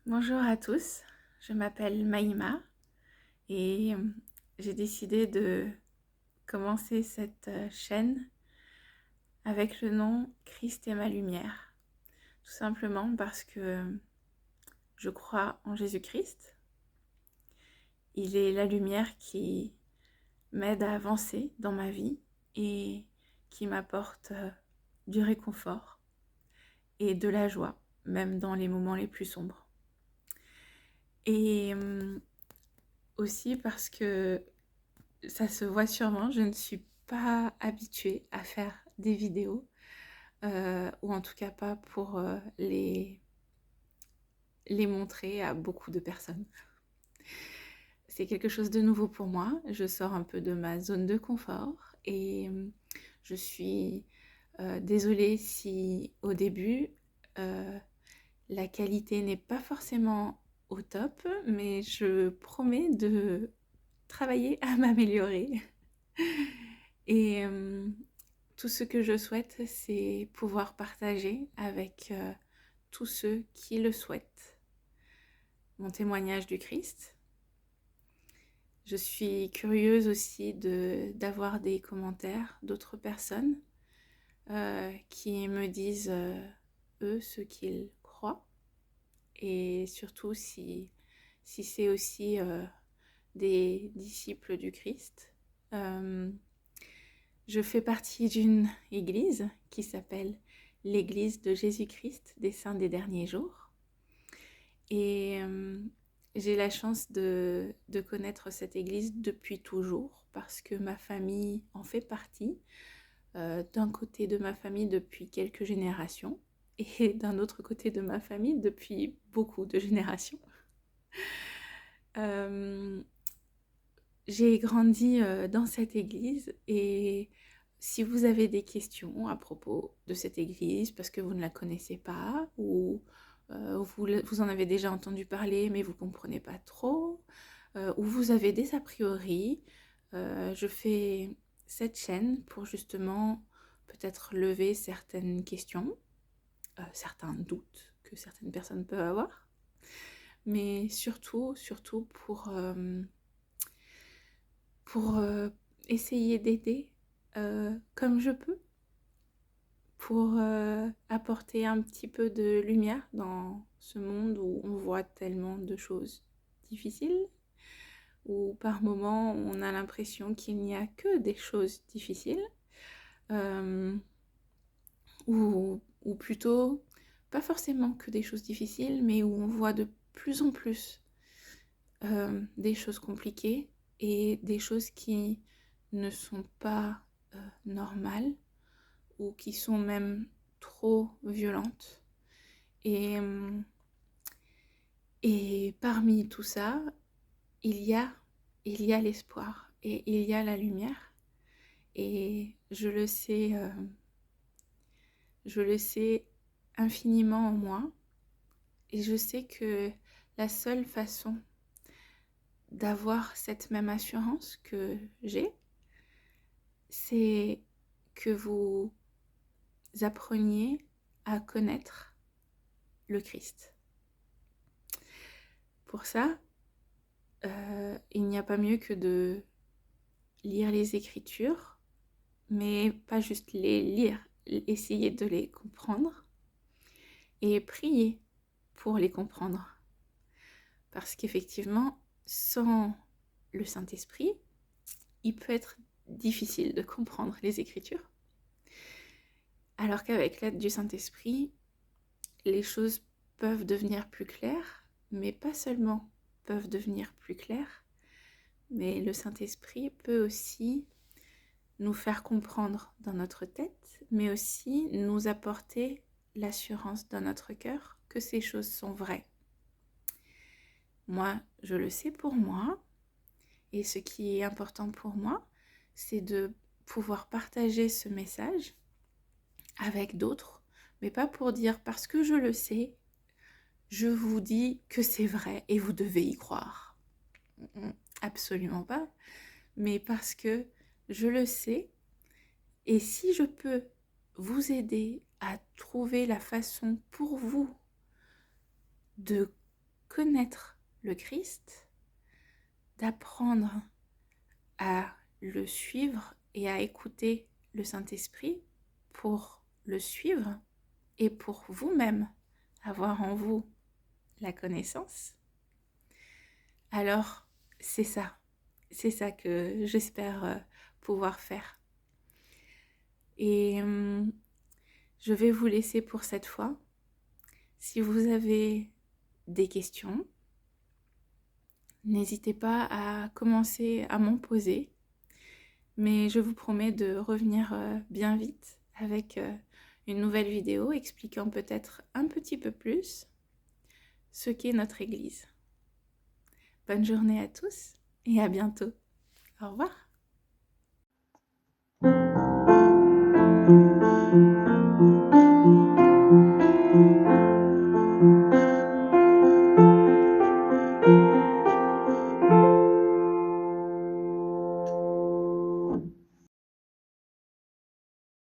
Bonjour à tous, je m'appelle Maïma et j'ai décidé de commencer cette chaîne avec le nom Christ est ma lumière. Tout simplement parce que je crois en Jésus-Christ. Il est la lumière qui m'aide à avancer dans ma vie et qui m'apporte du réconfort et de la joie, même dans les moments les plus sombres. Et aussi parce que ça se voit sûrement, je ne suis pas habituée à faire des vidéos, ou en tout cas pas pour les montrer à beaucoup de personnes. C'est quelque chose de nouveau pour moi, je sors un peu de ma zone de confort et je suis désolée si au début la qualité n'est pas forcément au top, mais je promets de travailler à m'améliorer. Et tout ce que je souhaite, c'est pouvoir partager avec tous ceux qui le souhaitent mon témoignage du Christ. Je suis curieuse aussi d'avoir des commentaires d'autres personnes qui me disent, eux, ce qu'ils croient. Et surtout si c'est aussi des disciples du Christ. Je fais partie d'une église qui s'appelle l'Église de Jésus-Christ des Saints des Derniers Jours. Et j'ai la chance de connaître cette église depuis toujours parce que ma famille en fait partie. D'un côté de ma famille depuis quelques générations et d'un autre côté de ma famille depuis beaucoup de générations. J'ai grandi dans cette église et si vous avez des questions à propos de cette église parce que vous ne la connaissez pas ou vous en avez déjà entendu parler mais vous ne comprenez pas trop ou vous avez des a priori, je fais cette chaîne pour justement peut-être lever certaines questions, certains doutes que certaines personnes peuvent avoir, mais surtout pour essayer d'aider comme je peux, pour apporter un petit peu de lumière dans ce monde où on voit tellement de choses difficiles, où par moments on a l'impression qu'il n'y a que des choses difficiles, ou plutôt pas forcément que des choses difficiles, mais où on voit de plus en plus des choses compliquées et des choses qui ne sont pas normales ou qui sont même trop violentes. Et, et parmi tout ça, il y a l'espoir et il y a la lumière. Et je le sais infiniment en moi. Et je sais que la seule façon d'avoir cette même assurance que j'ai, c'est que vous appreniez à connaître le Christ. Pour ça, il n'y a pas mieux que de lire les Écritures, mais pas juste les lire, essayer de les comprendre et prier pour les comprendre. Parce qu'effectivement, sans le Saint-Esprit, il peut être difficile de comprendre les Écritures. Alors qu'avec l'aide du Saint-Esprit, les choses peuvent devenir plus claires, mais pas seulement peuvent devenir plus claires, mais le Saint-Esprit peut aussi nous faire comprendre dans notre tête, mais aussi nous apporter l'assurance dans notre cœur que ces choses sont vraies. Moi, je le sais pour moi, et ce qui est important pour moi, c'est de pouvoir partager ce message avec d'autres, mais pas pour dire parce que je le sais, je vous dis que c'est vrai et vous devez y croire. Absolument pas, mais parce que je le sais et si je peux vous aider à trouver la façon pour vous de connaître le Christ, d'apprendre à le suivre et à écouter le Saint-Esprit pour le suivre et pour vous-même avoir en vous la connaissance, alors c'est ça que j'espère pouvoir faire. Et je vais vous laisser pour cette fois. Si vous avez des questions, n'hésitez pas à commencer à m'en poser, mais je vous promets de revenir bien vite avec une nouvelle vidéo expliquant peut-être un petit peu plus ce qu'est notre Église. Bonne journée à tous et à bientôt. Au revoir.